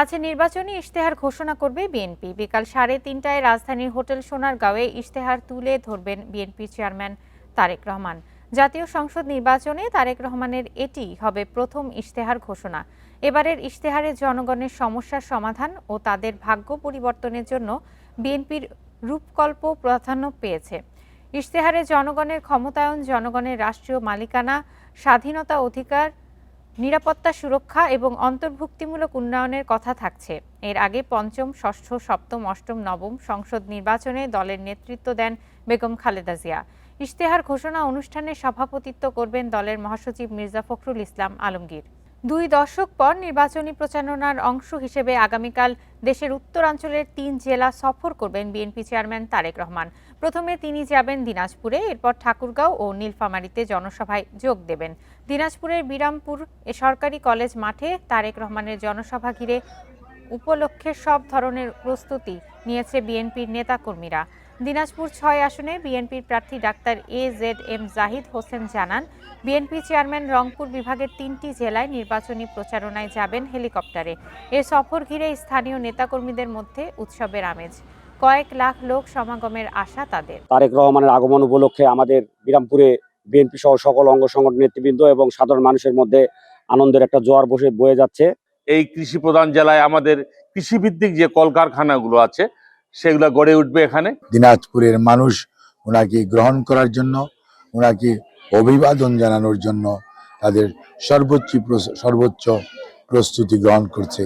আজ নির্বাচনী ইশতেহার ঘোষণা করবে বিএনপি। বিকাল 3:30টায় রাজধানীর হোটেল সোনারগাঁওয়ে ইশতেহার তুলে ধরবেন বিএনপি চেয়ারম্যান তারেক রহমান। জাতীয় সংসদ নির্বাচনে তারেক রহমানের এটি হবে প্রথম ইশতেহার ঘোষণা। এবারের ইশতেহারে জনগণের সমস্যার সমাধান ও তাদের ভাগ্য পরিবর্তনের জন্য বিএনপির রূপকল্প প্রাধান্য পেয়েছে। ইশতেহারে জনগণের ক্ষমতায়ন, জনগণের রাষ্ট্রীয় মালিকানা, স্বাধীনতা, অধিকার, নিরাপত্তা, সুরক্ষা এবং অন্তর্ভুক্তিমূলক উন্নয়নের কথা থাকছে। এর আগে পঞ্চম, ষষ্ঠ, সপ্তম, অষ্টম, নবম সংসদ নির্বাচনে দলের নেতৃত্ব দেন বেগম খালেদা জিয়া। ইশতেহার ঘোষণা অনুষ্ঠানে সভাপতিত্ব করবেন দলের মহাসচিব মির্জা ফখরুল ইসলাম আলমগীর। 2 দশক পর নির্বাচনী প্রচারণার অংশ হিসেবে আগামীকাল দেশের উত্তরাঞ্চলের 3 জেলা সফর করবেন বিএনপি চেয়ারম্যান তারেক রহমান। প্রথমে তিনি যাবেন দিনাজপুরে, এরপর ঠাকুরগাঁও ও নীলফামারীতে জনসভায় যোগ দেবেন। দিনাজপুরের বিরামপুর সরকারি কলেজ মাঠে তারেক রহমানের জনসভা ঘিরে উপলক্ষে সব ধরনের প্রস্তুতি নিয়েছে বিএনপির নেতাকর্মীরা। দিনাজপুর 6 আসনে বিএনপির প্রার্থী ডাক্তার AZM জাহিদ হোসেন জানান, বিএনপি চেয়ারম্যান রংপুর বিভাগের 3টি জেলায় নির্বাচনী প্রচারণায় যাবেন হেলিকপ্টারে। এ সফর ঘিরে স্থানীয় নেতাকর্মীদের মধ্যে উৎসবের আমেজ। কয়েক লাখ লোক সমাগমের আশা তাদের। তারেক রহমানের আগমন উপলক্ষে আমাদের বিরামপুরে বিএনপি সহ সকল অঙ্গ সংগঠন নেতৃবৃন্দ এবং সাধারণ মানুষের মধ্যে আনন্দের একটা জোয়ার বয়ে যাচ্ছে। এই কৃষি প্রধান জেলায় আমাদের কৃষিভিত্তিক যে কলকারখানাগুলো আছে সেগুলো গড়ে উঠবে এখানে। দিনাজপুরের মানুষ ওনাকে গ্রহণ করার জন্য, ওনাকে অভিবাদন জানানোর জন্য তাদের সর্বোচ্চ প্রস্তুতি গ্রহণ করছে।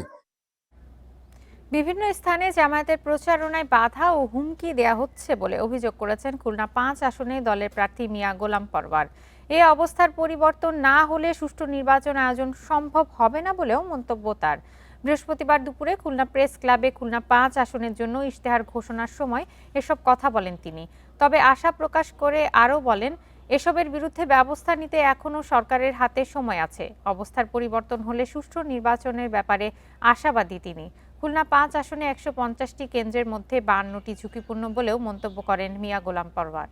বিভিন্ন স্থানে জামায়াতের প্রচারণায় বাধা ও হুমকি দেয়া হচ্ছে বলে অভিযোগ করেছেন খুলনা 5 আসনে দলের প্রার্থী মিয়া গোলাম পরওয়ার। এই অবস্থার পরিবর্তন না হলে সুষ্ঠু নির্বাচন আয়োজন সম্ভব হবে না বলেও মন্তব্য তার। বৃহস্পতিবার দুপুরে খুলনা প্রেস ক্লাবে খুলনা 5 আসনের জন্য ইশতেহার ঘোষণার সময় এসব কথা বলেন তিনি। তবে আশা প্রকাশ করে আরও বলেন, এসবের বিরুদ্ধে ব্যবস্থা নিতে এখনও সরকারের হাতে সময় আছে। অবস্থার পরিবর্তন হলে সুষ্ঠু নির্বাচনের ব্যাপারে আশাবাদী তিনি। খুলনা 5 আসনে 150টি কেন্দ্রের মধ্যে 52টি ঝুঁকিপূর্ণ বলেও মন্তব্য করেন মিয়া গোলাম পরওয়ার।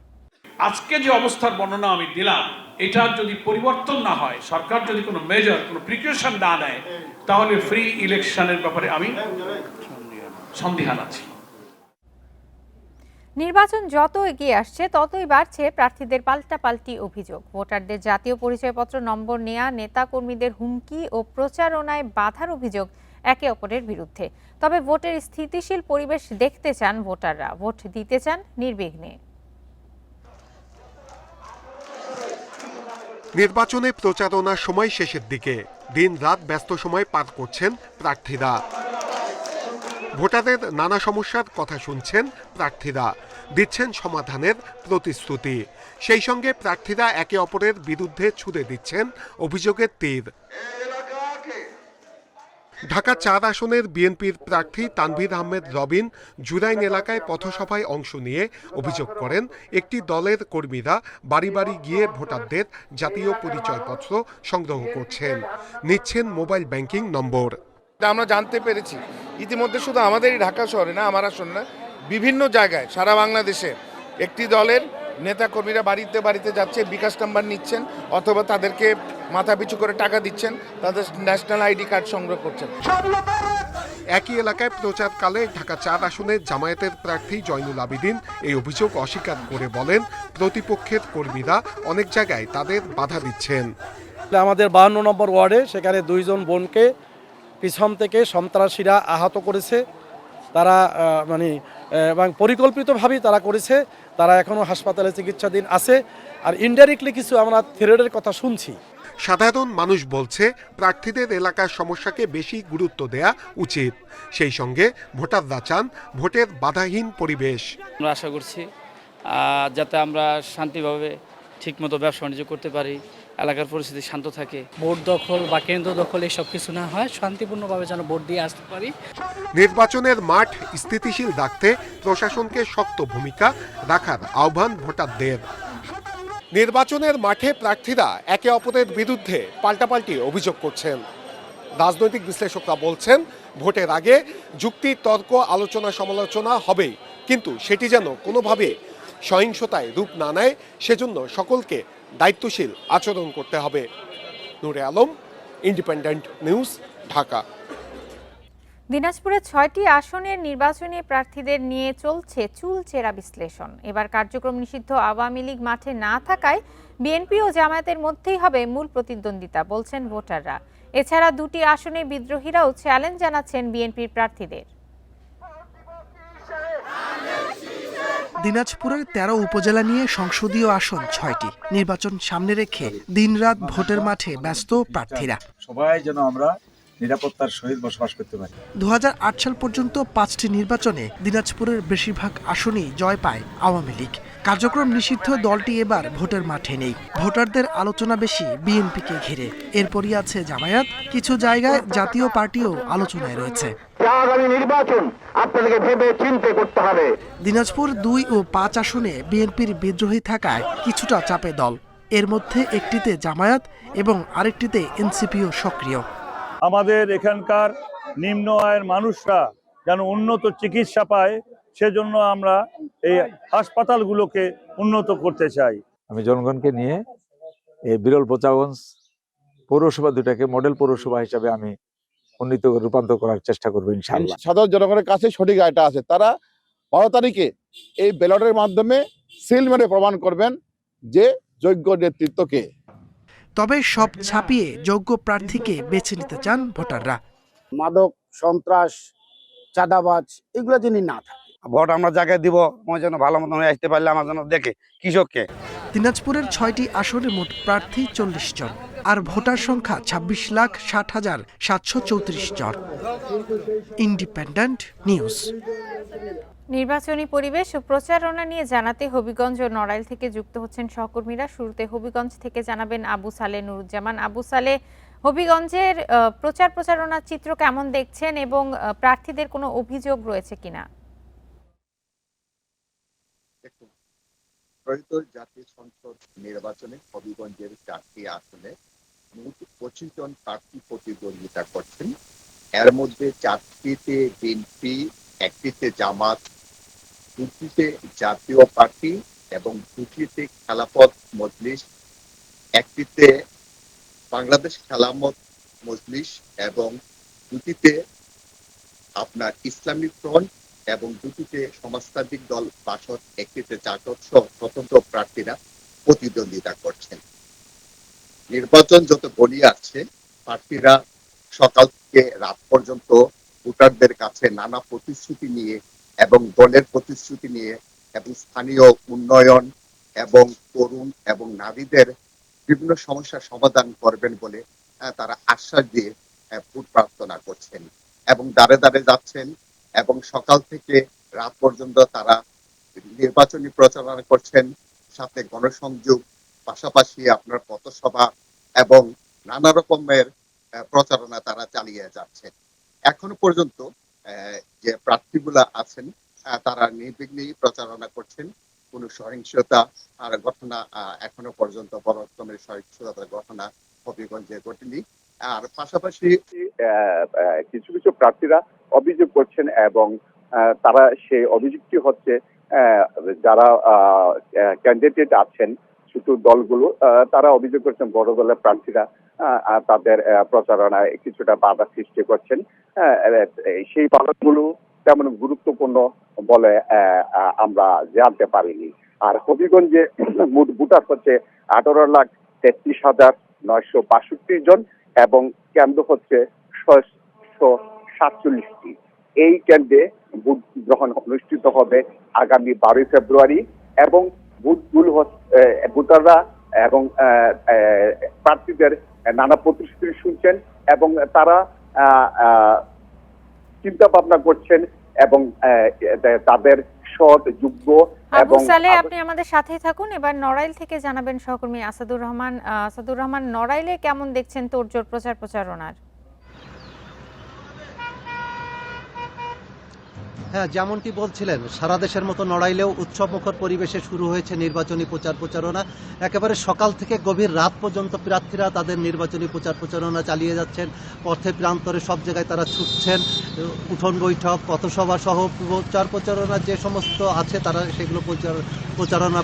আজকে যে অবস্থার বর্ণনা আমি দিলাম, এটা যদি পরিবর্তন না হয়, সরকার যদি কোনো মেজর, কোনো প্রিকশন না নেয়, তাহলে ফ্রি ইলেকশনের ব্যাপারে আমি সন্দিহান আছি। নির্বাচন যত এগিয়ে আসছে ততই বাড়ছে প্রার্থীদের পাল্টাপাল্টি অভিযোগ। ভোটারদের জাতীয় পরিচয়পত্র নম্বর নেয়া, নেতা কর্মীদের হুমকি ও প্রচারণায় বাধার অভিযোগ একে অপরের বিরুদ্ধে। তবে ভোটের স্থিতিশীল পরিবেশ দেখতে চান ভোটাররা, ভোট দিতে চান নির্বিঘ্নে। নির্বাচনে প্রচারণার সময় শেষের দিকে, দিন রাত ব্যস্ত সময় পার করছেন প্রার্থীরা। ভোটারদের নানা সমস্যার কথা শুনছেন প্রার্থীরা, দিচ্ছেন সমাধানের প্রতিশ্রুতি। সেই সঙ্গে প্রার্থীরা একে অপরের বিরুদ্ধে ছুড়ে দিচ্ছেন অভিযোগের তীর। ঢাকা 4 আসনের বিএনপির প্রার্থী তানভীর আহমেদ রবিন জুরাইন এলাকায় পথসভায় অংশ নিয়ে অভিযোগ করেন, একটি দলের কর্মীরা বাড়ি বাড়ি গিয়ে ভোটারদের জাতীয় পরিচয়পত্র সংগ্রহ করছেন, নিচ্ছেন মোবাইল ব্যাংকিং নম্বর। আমরা জানতে পেরেছি ইতিমধ্যে শুধু আমাদেরই ঢাকা শহরে না, আমার আসন না, বিভিন্ন জায়গায় সারা বাংলাদেশে একটি দলের নেতা কর্মীরা বাড়িতে বাড়িতে যাচ্ছে, বিকাশ নাম্বার নিচ্ছেন অথবা তাদেরকে মাথা পিছু করে টাকা দিচ্ছেন, তাদের ন্যাশনাল আইডি কার্ড সংগ্রহ করছেন। একই এলাকায় প্রচারকালে ঢাকা 4 আসনের জামায়াতের প্রার্থী জয়নুল আবিদিন এই অভিযোগ অস্বীকার করে বলেন, প্রতিপক্ষের কর্মীরা অনেক জায়গায় তাদের বাধা দিচ্ছেন। আমাদের 52 নম্বর ওয়ার্ডে সেখানে 2 জন বোনকে পিছন থেকে সন্ত্রাসীরা আহত করেছে। তারা এবং পরিকল্পিতভাবেই তারা করেছে। তারা এখনও হাসপাতালে চিকিৎসাধীন আছে। আর ইনডাইরেক্টলি কিছু আমরা থ্রেডের কথা শুনছি। সাধারণ মানুষ বলছে, প্রার্থীদের এলাকার সমস্যাকে বেশি গুরুত্ব দেয়া উচিত। সেই সঙ্গে ভোটাররা চান ভোটের বাধাহীন পরিবেশ। আমরা আশা করছি যাতে আমরা শান্তিভাবে ঠিকমতো ব্যবসা বাণিজ্য করতে পারি, এলাকার পরিস্থিতি শান্ত থাকে। ভোট দখল বা কেন্দ্র দখল এসব কিছু না হয়, শান্তিপূর্ণভাবে যেন ভোট দিয়ে আসতে পারি। নির্বাচনের মাঠ স্থিতিশীল রাখতে প্রশাসনকে শক্ত ভূমিকা রাখার আহ্বান ভোটারদের। নির্বাচনের মাঠে প্রার্থীরা একে অপরের বিরুদ্ধে পাল্টাপাল্টি অভিযোগ করছেন। রাজনৈতিক বিশ্লেষকরা বলছেন, ভোটের আগে যুক্তি, তর্ক, আলোচনা সমালোচনা হবেই, কিন্তু সেটি যেন কোনোভাবে সহিংসতায় রূপ না নেয়, সেজন্য সকলকে দায়িত্বশীল আচরণ করতে হবে। নূরে আলম, ইন্ডিপেন্ডেন্ট নিউজ, ঢাকা। দিনাজপুরের ৬টি আসনের নির্বাচনী প্রার্থীদের নিয়ে চলছে চুলচেরা বিশ্লেষণ। এবার কার্যক্রম নিষিদ্ধ আওয়ামী লীগ মাঠে না থাকায় বিএনপি ও জামায়াতের মধ্যেই হবে মূল প্রতিদ্বন্দ্বিতা বলছেন ভোটাররা। এছাড়া দুটি আসনে বিদ্রোহীরাও চ্যালেঞ্জ জানাচ্ছেন বিএনপির প্রার্থীদের। দিনাজপুরের ১৩ উপজেলা নিয়ে সংসদীয় আসন ৬টি। নির্বাচন সামনে রেখে দিনরাত ভোটের মাঠে ব্যস্ত প্রার্থীরা। সবাই যেন আমরা নিরাপত্তার সহিত বসবাস করতে পারি। ২০০৮ সাল পর্যন্ত ৫টি নির্বাচনে দিনাজপুরের বেশিরভাগ আসনেই জয় পায় আওয়ামী লীগ। কার্যক্রম নিষিদ্ধ দলটি এবার ভোটের মাঠে নেই। ভোটারদের আলোচনা বেশি বিএনপিকে ঘিরে। এরপরই আছে জামায়াত, কিছু জায়গায় জাতীয় পার্টিও আলোচনায় রয়েছে। আগামী নির্বাচন আপনাদেরকে ভেবে চিন্তা করতে হবে। দিনাজপুর ২ ও ৫ আসনে বিএনপির বিদ্রোহী থাকায় কিছুটা চাপে দল। এর মধ্যে একটিতে জামায়াত এবং আরেকটিতে এনসিপিও সক্রিয়। আমাদের এখানকার নিম্ন আয়ের মানুষরা যেন উন্নত চিকিৎসা পায়, সেজন্য আমরা এই হাসপাতালগুলোকে উন্নত করতে চাই। আমি জনগণকে নিয়ে এই বিরল প্রচারগঞ্জ পৌরসভা দুটাকে মডেল পৌরসভা হিসাবে আমি উন্নীত রূপান্তর করার চেষ্টা করবো ইনশাআল্লাহ। সাধারণ জনগণের কাছে সঠিক রায়টা আছে। তারা 12 তারিখে এই ব্যালটের মাধ্যমে সিল মেরে প্রমাণ করবেন যে যোগ্য নেতৃত্বকে। তবে সব ছাপিয়ে যোগ্য প্রার্থীকে বেছে নিতে চান ভোটাররা। মাদক, সন্ত্রাস, চাঁদাবাজ এগুলো যিনি না থাকে, ভোট আমরা যাকে দিব আমার জন্য ভালো মতন হয়ে আসতে পারলে আমার জন্য দেখে কৃষককে। দিনাজপুরের ৬টি আসনে মোট প্রার্থী ৪০ জন, আর ভোটার সংখ্যা ২৬,৬০,৭34 জন। Independent news. নির্বাচনী পরিবেশ ও প্রচারণা নিয়ে জানাতে হবিগঞ্জ ও নড়াইল থেকে যুক্ত হচ্ছেন সহকর্মীরা। শুরুতে হবিগঞ্জ থেকে জানাবেন আবু সালে নুরুজ্জামান। আবু সালে, হবিগঞ্জের প্রচারণার চিত্র কেমন দেখছেন এবং প্রার্থীদের কোনো অভিযোগ রয়েছে কিনা? জাতীয় সংসদ নির্বাচনে হবিগঞ্জের 4টি আসনে মোট 25 জন প্রার্থী প্রতিদ্বন্দ্বিতা করছেন। এর মধ্যে 4টিতে বিএনপি, 1টিতে জামাত, 2টিতে জাতীয় পার্টি এবং 2টিতে খেলাফত মজলিস, 1টিতে বাংলাদেশ খেলাফত মজলিস এবং 2টিতে আপনার ইসলামিক ফ্রন্ট এবং 2টিতে সমাজতান্ত্রিক দল বাসদ, 1টিতে জাসদ সহ স্বতন্ত্র প্রার্থীরা প্রতিদ্বন্দ্বিতা করছেন। নির্বাচন যত গড়িয়ে আসছে, প্রার্থীরা সকাল থেকে রাত পর্যন্ত ভোটারদের কাছে নানা প্রতিশ্রুতি নিয়ে এবং দলের প্রতিশ্রুতি নিয়ে এবং স্থানীয় উন্নয়ন এবং তরুণ এবং নারীদের বিভিন্ন সমস্যার সমাধান করবেন বলে তারা আশ্বাস দিয়ে ভোট প্রার্থনা করছেন এবং দাঁড়ে দাঁড়ে যাচ্ছেন এবং সকাল থেকে রাত পর্যন্ত তারা নির্বাচনী প্রচারণা করছেন, সাথে গণসংযোগ, পাশাপাশি আপনার পথসভা এবং নানা রকমের প্রচারণা তারা চালিয়ে যাচ্ছেন। এখনো পর্যন্ত যে প্রার্থীগুলা আছেন তারা নির্বিঘ্নেই প্রচারণা করছেন। কোনো সহিংসতা আর ঘটনা এখনো পর্যন্ত বড় রকমের সহিংসতার ঘটনা হবিগঞ্জে ঘটেনি। আর পাশাপাশি কিছু কিছু প্রার্থীরা অভিযোগ করছেন এবং তারা সেই অভিযোগটি হচ্ছে যারা ক্যান্ডিডেট আছেন ছোট দলগুলো, তারা অভিযোগ করছেন বড় দলের প্রার্থীরা তাদের প্রচারণায় কিছুটা বাধা সৃষ্টি করছেন। সেই বাধাগুলো তেমন গুরুত্বপূর্ণ বলে আমরা জানতে পারিনি। আর হবিগঞ্জে মোট ভোটার হচ্ছে 18,33,962 জন এবং কেন্দ্র হচ্ছে 647টি। এই কেন্দ্রে ভোট গ্রহণ অনুষ্ঠিত হবে আগামী 12 ফেব্রুয়ারি এবং ভোটাররা এবং প্রার্থীদের নানা প্রতিশ্রুতি শুনছেন এবং তারা চিন্তা ভাবনা করছেন এবং তাদের সৎ, যোগ্য এবং। আপনি আমাদের সাথেই থাকুন। এবার নড়াইল থেকে জানাবেন সহকর্মী আসাদুর রহমান। আসাদুর রহমান, নড়াইলে কেমন দেখছেন তোড়জোড় প্রচারণার? হ্যাঁ, যেমনটি বলছিলেন, সারা দেশের মতো নড়াইলেও উৎসবমুখর পরিবেশে শুরু হয়েছে নির্বাচনী প্রচারণা। একেবারে সকাল থেকে গভীর রাত পর্যন্ত প্রার্থীরা তাদের নির্বাচনী প্রচারণা চালিয়ে যাচ্ছেন। পথে প্রান্তরে সব জায়গায় তারা ছুটছেন। উঠোন বৈঠক, পথসভা সহ প্রচারণা যে সমস্ত আছে তারা সেগুলো পরিচালনা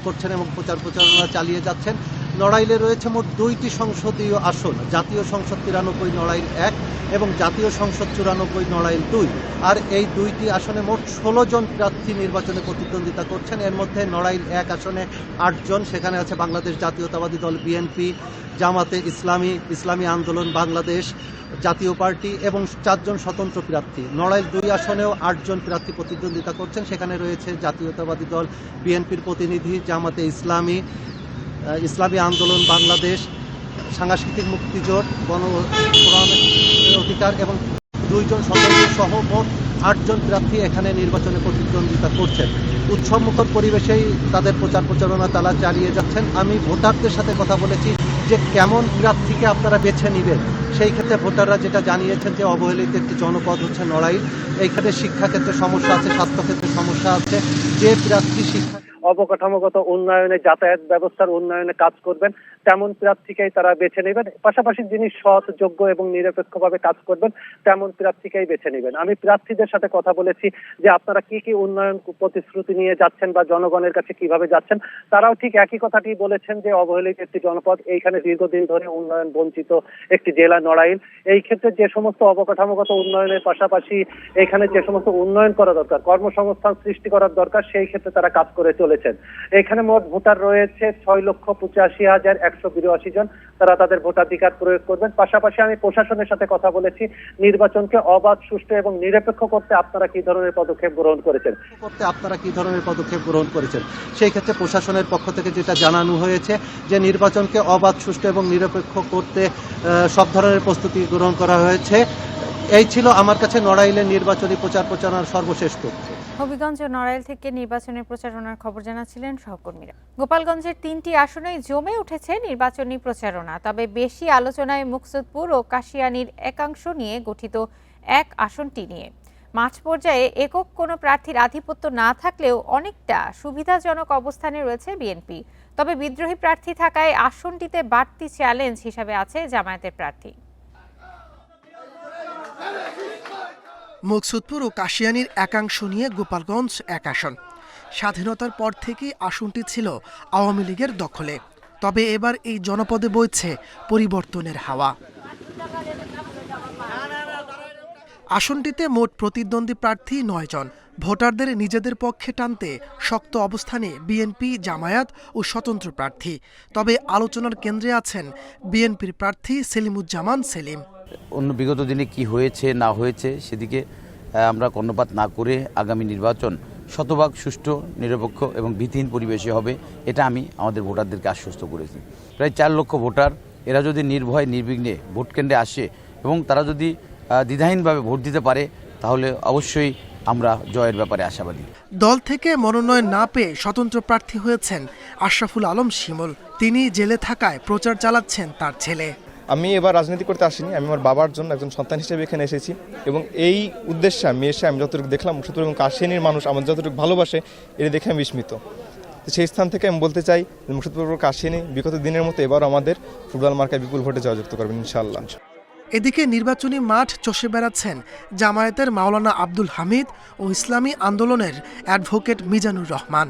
করছেন এবং প্রচারণা চালিয়ে যাচ্ছেন। নড়াইলে রয়েছে মোট 2টি সংসদীয় আসন, জাতীয় সংসদ 93 নড়াইল 1 এবং জাতীয় সংসদ 94 নড়াইল 2। আর এই 2টি আসনে মোট 16 জন প্রার্থী নির্বাচনে প্রতিদ্বন্দ্বিতা করছেন। এর মধ্যে নড়াইল 1 আসনে 8 জন, সেখানে আছে বাংলাদেশ জাতীয়তাবাদী দল বিএনপি, জামাতে ইসলামী, ইসলামী আন্দোলন বাংলাদেশ, জাতীয় পার্টি এবং 4 জন স্বতন্ত্র প্রার্থী। নড়াইল 2 আসনেও 8 জন প্রার্থী প্রতিদ্বন্দ্বিতা করছেন, সেখানে রয়েছে জাতীয়তাবাদী দল বিএনপির প্রতিনিধি, জামাতে ইসলামী, ইসলামী আন্দোলন বাংলাদেশ, সাংস্কৃতিক মুক্তিজোট, গণ অধিকার এবং 2 জন স্বতন্ত্র সহ মোট 8 জন প্রার্থী এখানে নির্বাচনে প্রতিদ্বন্দ্বিতা করছেন। উৎসবমুখর পরিবেশেই তাদের প্রচার প্রচারণা তারা চালিয়ে যাচ্ছেন। আমি ভোটারদের সাথে কথা বলেছি যে কেমন প্রার্থীকে আপনারা বেছে নেবেন। সেই ক্ষেত্রে ভোটাররা যেটা জানিয়েছেন যে অবহেলিত একটি জনপদ হচ্ছে নড়াইল। এইখানে শিক্ষাক্ষেত্রে সমস্যা আছে, স্বাস্থ্যক্ষেত্রে সমস্যা আছে। যে প্রার্থী শিক্ষা অবকাঠামোগত উন্নয়নে, যাতায়াত ব্যবস্থার উন্নয়নে কাজ করবেন তেমন প্রার্থীকেই তারা বেছে নেবেন। পাশাপাশি যিনি সৎ, যোগ্য এবং নিরপেক্ষভাবে কাজ করবেন তেমন প্রার্থীকেই বেছে নেবেন। আমি প্রার্থীদের সাথে কথা বলেছি যে আপনারা কি কি উন্নয়ন প্রতিশ্রুতি নিয়ে যাচ্ছেন বা জনগণের কাছে কিভাবে যাচ্ছেন। তারাও ঠিক একই কথাটি বলেছেন যে অবহেলিত একটি জনপদ, এইখানে দীর্ঘদিন ধরে উন্নয়ন বঞ্চিত একটি জেলা নড়াইল। এই ক্ষেত্রে যে সমস্ত অবকাঠামোগত উন্নয়নের পাশাপাশি এখানে যে সমস্ত উন্নয়ন করা দরকার, কর্মসংস্থান সৃষ্টি করার দরকার, সেই ক্ষেত্রে তারা কাজ করে চলেছেন। এখানে মোট ভোটার রয়েছে 6,85,182 জন। তারা তাদের ভোটাধিকার প্রয়োগ করবেন। পাশাপাশি আমি প্রশাসনের সাথে কথা বলেছি, নির্বাচনকে অবাধ, সুষ্ঠু এবং নিরপেক্ষ করতে আপনারা কি ধরনের পদক্ষেপ গ্রহণ করেছেন। সেই ক্ষেত্রে প্রশাসনের পক্ষ থেকে যেটা জানানো হয়েছে যে নির্বাচনকে অবাধ, সুষ্ঠু এবং নিরপেক্ষ করতে সব ধরনের প্রস্তুতি গ্রহণ করা হয়েছে। এই ছিল আমার কাছে নড়াইলের নির্বাচনী প্রচার প্রচারণার সর্বশেষ তথ্য। হবিগঞ্জ ও নড়াইল থেকে নির্বাচনের প্রচারণার খবর জানাচ্ছিলেন সহকর্মীরা। গোপালগঞ্জের 3টি আসনেই জমে উঠেছে নির্বাচনী প্রচারণা। তবে বেশি আলোচনায় মুকসুদপুর ও কাশিয়ানীর একাংশ নিয়ে গঠিত এক আসনটি নিয়ে। মাঠ পর্যায়ে একক কোনো প্রার্থীর আধিপত্য না থাকলেও অনেকটা সুবিধাজনক অবস্থানে রয়েছে বিএনপি। তবে বিদ্রোহী প্রার্থী থাকায় আসনটিতে বাড়তি চ্যালেঞ্জ হিসাবে আছে জামায়াতের প্রার্থী। মুকসুদপুর ও কাশিয়ানীর একাংশ নিয়ে গোপালগঞ্জ এক আসন। স্বাধীনতার পর থেকেই আসনটি ছিল আওয়ামী লীগের দখলে। তবে এবার এই জনপদে বইছে পরিবর্তনের হাওয়া। আসনটিতে মোট প্রতিদ্বন্দ্বী প্রার্থী 9 জন। ভোটারদের নিজেদের পক্ষে টানতে শক্ত অবস্থানে বিএনপি, জামায়াত ও স্বতন্ত্র প্রার্থী। তবে আলোচনার কেন্দ্রে আছেন বিএনপির প্রার্থী সেলিমুজ্জামান সেলিম। অন্য বিগত দিনে কি হয়েছে না হয়েছে সেদিকে আমরা কর্ণপাত না করে আগামী নির্বাচন শতভাগ সুষ্ঠু, নিরপেক্ষ এবং ভীতিহীন পরিবেশে হবে, এটা আমি আমাদের ভোটারদেরকে আশ্বস্ত করেছি। প্রায় 4 লক্ষ ভোটার, এরা যদি নির্ভয় নির্বিঘ্নে ভোট কেন্দ্রে আসে এবং তারা যদি দ্বিধাহীনভাবে ভোট দিতে পারে তাহলে অবশ্যই আমরা জয়ের ব্যাপারে আশাবাদী। দল থেকে মনোনয়ন না পেয়ে স্বতন্ত্র প্রার্থী হয়েছেন আশরাফুল আলম শিমুল। তিনি জেলে থাকায় প্রচার চালাচ্ছেন তার ছেলে। আমি এবার রাজনীতি করতে আসিনি, আমি আমার বাবার জন্য একজন সন্তান হিসেবে এখানে এসেছি এবং এই উদ্দেশ্যে আমি এসে আমি যতটুকু দেখলাম মুর্শিদপুর এবং কাশিয়ানীর মানুষ আমার যতটুকু ভালোবাসে এটা দেখে আমি বিস্মিত। সেই স্থান থেকে আমি বলতে চাই যে মুর্শিদপুর কাশিয়ানী বিগত দিনের মতো এবার আমাদের ফুটবল মার্কায় বিপুল ভোটে জয়যুক্ত করবেন ইনশাআল্লাহ। এদিকে নির্বাচনী মাঠ চষে বেড়াচ্ছেন জামায়াতের মাওলানা আব্দুল হামিদ ও ইসলামী আন্দোলনের অ্যাডভোকেট মিজানুর রহমান।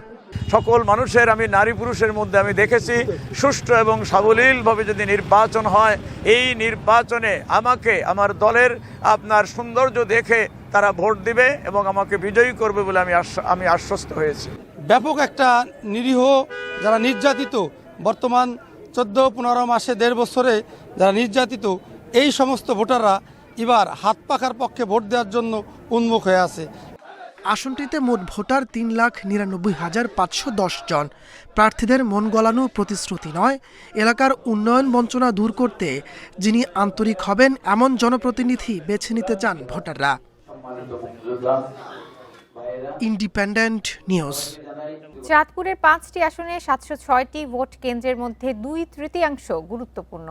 সকল মানুষের, আমি নারী পুরুষের মধ্যে আমি দেখেছি সুষ্ঠু এবং সাবলীলভাবে যদি নির্বাচন হয়, এই নির্বাচনে আমাকে আমার দলের আপনার সৌন্দর্য দেখে তারা ভোট দিবে এবং আমাকে বিজয়ী করবে বলে আমি আশ্বস্ত হয়েছি। ব্যাপক একটা নিরীহ যারা নির্যাতিত, বর্তমান 14-15 মাসে 1.5 বছরে যারা নির্যাতিত, এই সমস্ত ভোটাররা এবার হাত পাখার পক্ষে ভোট দেওয়ার জন্য উন্মুখ হয়ে আছে। আসনটিতে মোট ভোটার 3,99,510 জন। প্রার্থীদের মন গলানো প্রতিশ্রুতি নয়, এলাকার উন্নয়ন বঞ্চনা দূর করতে যিনি আন্তরিক হবেন এমন জনপ্রতিনিধি বেছে নিতে চান ভোটাররা। Independent news. চাঁদপুরের 5টি আসনে 706টি ভোট কেন্দ্রের মধ্যে 2/3 গুরুত্বপূর্ণ।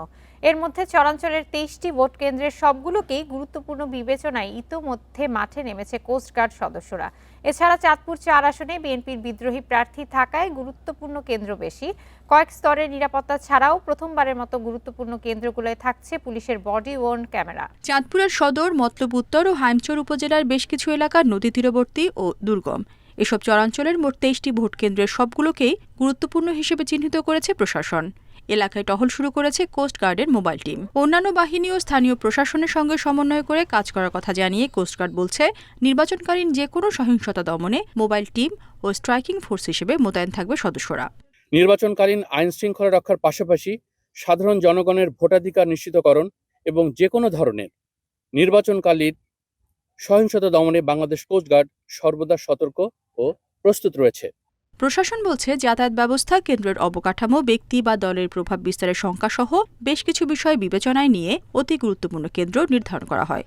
এর মধ্যে চরাঞ্চলের 23টি ভোট কেন্দ্রের সবগুলোকেই গুরুত্বপূর্ণ বিবেচনায় ইতোমধ্যে মাঠে নেমেছে কোস্টগার্ড সদস্যরা। এছাড়া চাঁদপুর 4 আসনে বিএনপির বিদ্রোহী প্রার্থী থাকায় গুরুত্বপূর্ণ কেন্দ্র বেশি। কয়েক স্তরের নিরাপত্তা ছাড়াও প্রথমবারের মতো গুরুত্বপূর্ণ কেন্দ্রগুলোয় থাকছে পুলিশের বডি ওয়ার্ন ক্যামেরা। চাঁদপুরের সদর, মতলব উত্তর ও হাইমচর উপজেলার বেশ কিছু এলাকা নদী তীরবর্তী ও দুর্গম। এসব চরাঞ্চলের মোট 23টি ভোট কেন্দ্রের সবগুলোকেই গুরুত্বপূর্ণ হিসেবে চিহ্নিত করেছে প্রশাসন। এলাকায় টহল শুরু করেছে কোস্টগার্ডের মোবাইল টিম। অন্যান্য বাহিনী ও স্থানীয় প্রশাসনের সঙ্গে সমন্বয় করে কাজ করার কথা জানিয়ে কোস্টগার্ড বলছে, নির্বাচনকালীন যে কোনো সহিংসতা দমনে মোবাইল টিম ও স্ট্রাইকিং ফোর্স হিসেবে মোতায়েন থাকবে সদস্যরা। নির্বাচনকালীন আইন শৃঙ্খলা রক্ষার পাশাপাশি সাধারণ জনগণের ভোটাধিকার নিশ্চিতকরণ এবং যে কোনো ধরনের নির্বাচনকালীন সহিংসতা দমনে বাংলাদেশ কোস্টগার্ড সর্বদা সতর্ক ও প্রস্তুত রয়েছে। প্রশাসন বলছে, যাতায়াত ব্যবস্থা, কেন্দ্রের অবকাঠামো, ব্যক্তি বা দলের প্রভাব বিস্তারের সংখ্যাসহ বেশ কিছু বিষয় বিবেচনায় নিয়ে অতি গুরুত্বপূর্ণ কেন্দ্র নির্ধারণ করা হয়।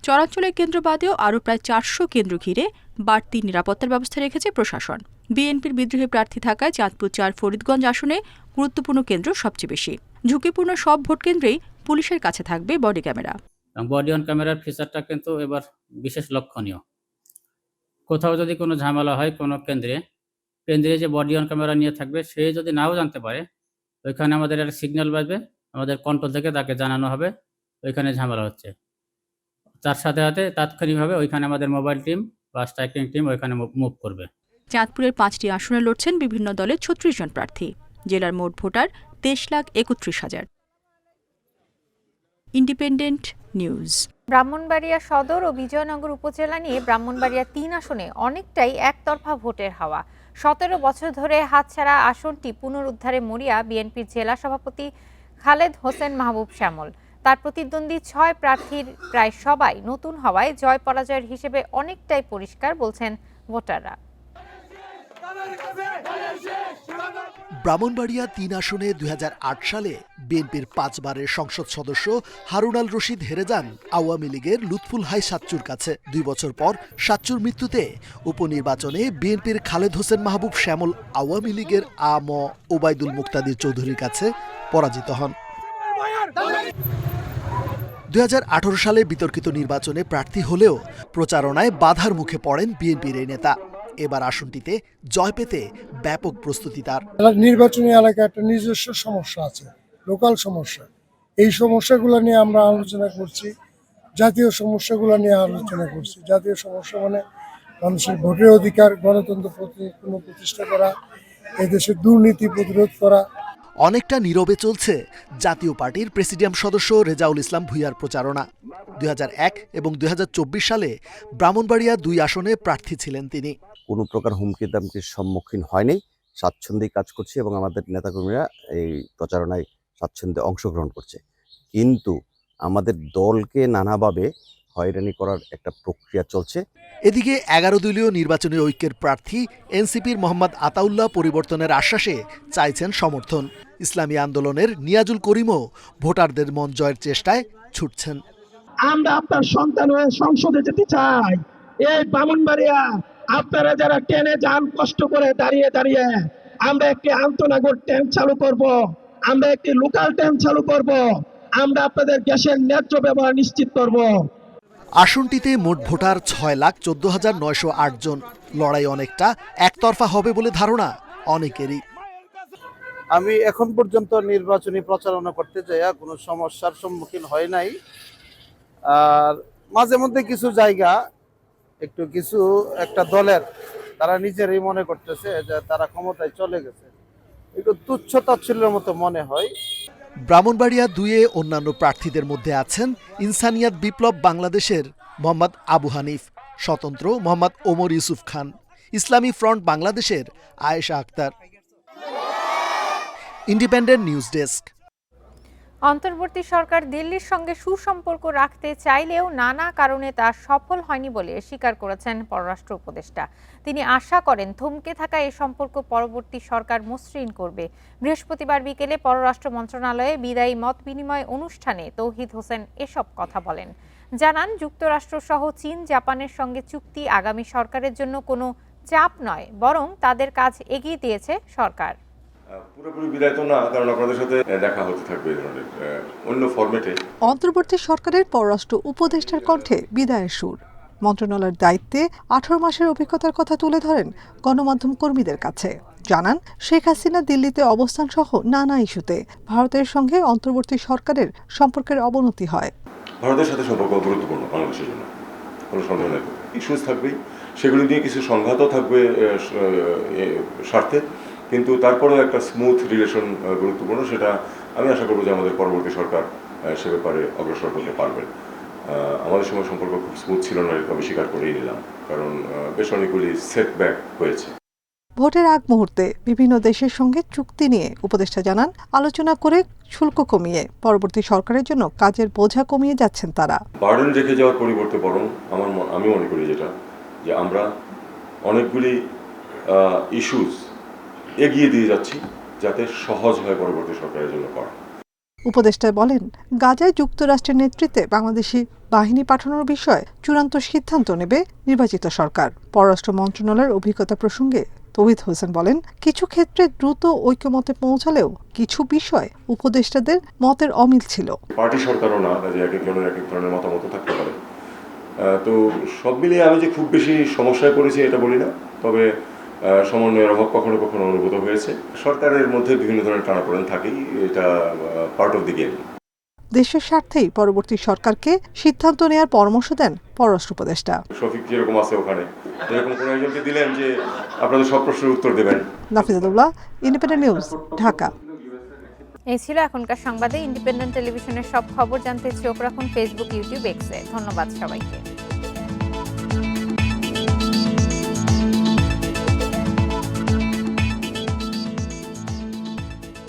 চরাঞ্চলের কেন্দ্র বাদেও আরও প্রায় 400 কেন্দ্র ঘিরে বাড়তি নিরাপত্তার ব্যবস্থা রেখেছে প্রশাসন। বিএনপির বিদ্রোহী প্রার্থী থাকায় চাঁদপুর 4 ফরিদগঞ্জ আসনে গুরুত্বপূর্ণ কেন্দ্র সবচেয়ে বেশি। ঝুঁকিপূর্ণ সব ভোট কেন্দ্রেই পুলিশের কাছে থাকবে বডি ক্যামেরা। বডি অন ক্যামেরার ফিচারটা কিন্তু এবার বিশেষ লক্ষণীয়। কোথাও যদি কোনো ঝামেলা হয় কোনো কেন্দ্রে যে বডি অন ক্যামেরা নিয়ে থাকবে, সে যদি নাও জানতে পারে, ওইখানে আমাদের একটা সিগন্যাল বাজবে, আমাদের কন্ট্রোল থেকে তাকে জানানো হবে ওইখানে ঝামেলা হচ্ছে। তার সাথে সাথে তাৎক্ষণিকভাবে ওইখানে আমাদের মোবাইল টিম বা স্ট্রাইকিং টিম ওইখানে মুভ করবে। চাঁদপুরের 5টি আসনে লড়ছেন বিভিন্ন দলের 36 জন প্রার্থী। জেলার মোট ভোটার 23,31,000। Independent news. ব্রাহ্মণবাড়িয়া সদর ও বিজয়নগর উপজেলা নিয়ে ব্রাহ্মণবাড়িয়া 3 আসনে অনেকটাই একতরফা ভোটের হাওয়া। 17 বছর ধরে হাতছাড়া আসনটি পুনরুদ্ধারে মরিয়া বিএনপির জেলা সভাপতি খালেদ হোসেন মাহবুব শ্যামল। তার প্রতিদ্বন্দ্বী 6 প্রার্থীর প্রায় সবাই নতুন হওয়ায় জয় পরাজয়ের হিসেবে অনেকটাই পরিষ্কার বলছেন ভোটাররা। ব্রাহ্মণবাড়িয়া 3 আসনে 2008 সালে বিএনপির 5 বারের সংসদ সদস্য হারুন আল রশিদ হেরে যান আওয়ামী লীগের লুৎফুল হাই সাচ্চুর কাছে। 2 বছর পর সাচ্চুর মৃত্যুতে উপনির্বাচনে বিএনপির খালেদ হোসেন মাহবুব শ্যামল আওয়ামী লীগের আম ওবায়দুল মুক্তাদির চৌধুরীর কাছে পরাজিত হন। 2018 সালে বিতর্কিত নির্বাচনে প্রার্থী হলেও প্রচারণায় বাধার মুখে পড়েন বিএনপির এই নেতা। এবার আসনটিতে জয় পেতে ব্যাপক প্রস্তুতি তার। নির্বাচনী এলাকায় একটা নিজস্ব সমস্যা আছে, লোকাল সমস্যা। এই সমস্যাগুলো নিয়ে আমরা আলোচনা করছি, জাতীয় সমস্যাগুলো নিয়ে আলোচনা করছি। জাতীয় সমস্যা মানে মানুষের ভোটের অধিকার, গণতন্ত্র প্রতিষ্ঠা করা, এদেশের দুর্নীতি প্রতিরোধ করা। অনেকটা নীরবে চলছে জাতীয় পার্টির প্রেসিডিয়াম সদস্য রেজাউল ইসলাম ভূঁইয়ার প্রচারণা। 2001 এবং 2024 সালে ব্রাহ্মণবাড়িয়া 2 আসনে প্রার্থী ছিলেন তিনি। কোনো প্রকার হুমকি দামকির সম্মুখীন হয়নি, স্বাচ্ছন্দ্যে কাজ করছে এবং আমাদের নেতাকর্মীরা এই প্রচারণায় স্বাচ্ছন্দ্যে অংশগ্রহণ করছে। কিন্তু আমাদের দলকে নানাভাবে হয়রানি করার একটা প্রক্রিয়া চলছে। এদিকে 11 দলীয় নির্বাচনী ঐক্যের প্রার্থী এনসিপির মোহাম্মদ আতাউল্লাহ পরিবর্তনের আশ্বাসে চাইছেন সমর্থন। ইসলামী আন্দোলনের নিয়াজুল করিমও ভোটারদের মন জয়ের চেষ্টায় ছুটছেন। আমরা আপনার সন্তান হয়ে সংসদে যেতে চাই। এই ব্রাহ্মণবাড়িয়া আপনারা যারা ট্রেনে যান কষ্ট করে দাঁড়িয়ে দাঁড়িয়ে, আমরা একটি আন্তনগর ট্রেন চালু করব, আমরা একটি লোকাল ট্রেন চালু করব, আমরা আপনাদের গ্যাসের ন্যায্য ব্যবহার নিশ্চিত করব। আসনটিতে মোট ভোটার 6,14,908 জন। লড়াই অনেকটা একতরফা হবে বলে ধারণা অনেকেরই। আমি এখন পর্যন্ত নির্বাচনী প্রচারণা করতে যাইয়া কোনো সমস্যার সম্মুখীন হয় নাই। আর মাঝে মধ্যে কিছু জায়গা কিছু একটা দলের তারা নিজেরই মনে করতেছে যে তারা ক্ষমতায় চলে গেছে, একটু তুচ্ছ তাচ্ছিল্যের মতো মনে হয়। ব্রাহ্মণবাড়িয়া 2-এ অন্যান্য প্রার্থীদের মধ্যে আছেন ইনসানিয়াত বিপ্লব বাংলাদেশের মোহাম্মদ আবু হানিফ, স্বতন্ত্র মোহাম্মদ ওমর ইউসুফ খান, ইসলামী ফ্রন্ট বাংলাদেশের Ayesha Akter. Independent news desk. অন্তর্বর্তী সরকার দিল্লির সঙ্গে সুসম্পর্ক রাখতে চাইলেও নানা কারণে তা সফল হয়নি বলে স্বীকার করেছেন পররাষ্ট্র উপদেষ্টা। তিনি আশা করেন থমকে থাকা এই সম্পর্ক পরবর্তী সরকার মসৃণ করবে। বৃহস্পতিবার বিকেলে পররাষ্ট্র মন্ত্রণালয়ে বিদায়ী মত বিনিময় অনুষ্ঠানে তৌহিদ হোসেন এসব কথা বলেন। জানান, যুক্তরাষ্ট্র সহ চীন, জাপানের সঙ্গে চুক্তি আগামী সরকারের জন্য কোনো চাপ নয়, বরং তাদের কাজ এগিয়ে দিয়েছে সরকার। পুরোপুরি বিদায় তো না, কারণ আপনাদের সাথে দেখা হতে থাকবে এই ধরনের অন্য ফরম্যাটে। অন্তর্বর্তী সরকারের পররাষ্ট্র উপদেষ্টার কণ্ঠে বিদায়ের সুর। মন্ত্রণালয়ের দায়িত্বে 18 মাসের অভিজ্ঞতার কথা তুলে ধরেন গণমাধ্যম কর্মীদের কাছে। জানান, শেখ হাসিনা দিল্লিতে অবস্থান সহ নানা ইস্যুতে ভারতের সঙ্গে অন্তর্বর্তী সরকারের সম্পর্কের অবনতি হয়। ভারতের সাথে সম্পর্ক গুরুত্বপূর্ণ বাংলাদেশের জন্য, কোনো সন্দেহ নেই। ইস্যুস থাকবেই, সেগুলি নিয়ে কিছু সংঘাতও থাকবে স্বার্থে, কিন্তু তারপরেও একটা স্মুথ রিলেশন গুরুত্বপূর্ণ, সেটা আমি আশা করবো যে আমাদের পরবর্তী সরকার সে ব্যাপারে অগ্রসর হতে পারবেন। আমাদের সময় সম্পর্ক খুব স্মুথ ছিল না, এটা আমি স্বীকার করেই নিলাম, কারণ বেশ অনেকগুলি সেটব্যাক হয়েছে। ভোটের আগ মুহূর্তে বিভিন্ন দেশের সঙ্গে চুক্তি নিয়ে উপদেষ্টা জানান, আলোচনা করে শুল্ক কমিয়ে পরবর্তী সরকারের জন্য কাজের বোঝা কমিয়ে যাচ্ছেন তারা। বার্ডেন রেখে যাওয়ার পরিবর্তে বরং আমি মনে করি যেটা যে আমরা অনেকগুলি ইস্যুস এগিয়ে দিয়ে যাচ্ছি যাতে সহজ হয় পরবর্তী সরকারের জন্য করা। উপদেষ্টা বলেন, গাজায় যুক্তরাষ্ট্রের নেতৃত্বে বাংলাদেশি বাহিনী পাঠানোর বিষয়ে চূড়ান্ত সিদ্ধান্ত নেবে নির্বাচিত সরকার। পররাষ্ট্র মন্ত্রণালয়ের অভিজ্ঞতা প্রসঙ্গে তৌহিদ হোসেন বলেন, কিছু ক্ষেত্রে দ্রুত ঐক্যমতে পৌঁছালেও কিছু বিষয় উপদেষ্টাদের মতের অমিল ছিল। পার্টি সরকারও না, যে এক একজনের এক এক ধরনের মতামত থাকতে পারে। তো সব মিলিয়ে আমি যে খুব বেশি সমস্যায় পড়েছি এটা বলি না, তবে সমন্বয়ের অভাব কখনো কখনো অনুভূত হয়েছে। সরকারের মধ্যে বিভিন্ন ধরনের টানাপোড়েন থাকেই, এটা পার্ট অফ দি গেম। দেশের স্বার্থেই পরবর্তী সরকারকে সিদ্ধান্ত নেওয়ার পরামর্শ দেন পররাষ্ট্র উপদেষ্টা। শফিক যেরকম আছে ওখানে, এরকম কোনো একজনকে দিলেন যে আপনাদের সব প্রশ্নের উত্তর দেবেন। নাফিজাতুল্লাহ, ইন্ডিপেন্ডেন্ট নিউজ, ঢাকা। এই ছিল এখনকার সংবাদে। ইন্ডিপেন্ডেন্ট টেলিভিশনের সব খবর জানতে চোখ রাখুন ফেসবুক, ইউটিউব, এক্সে। ধন্যবাদ সবাইকে।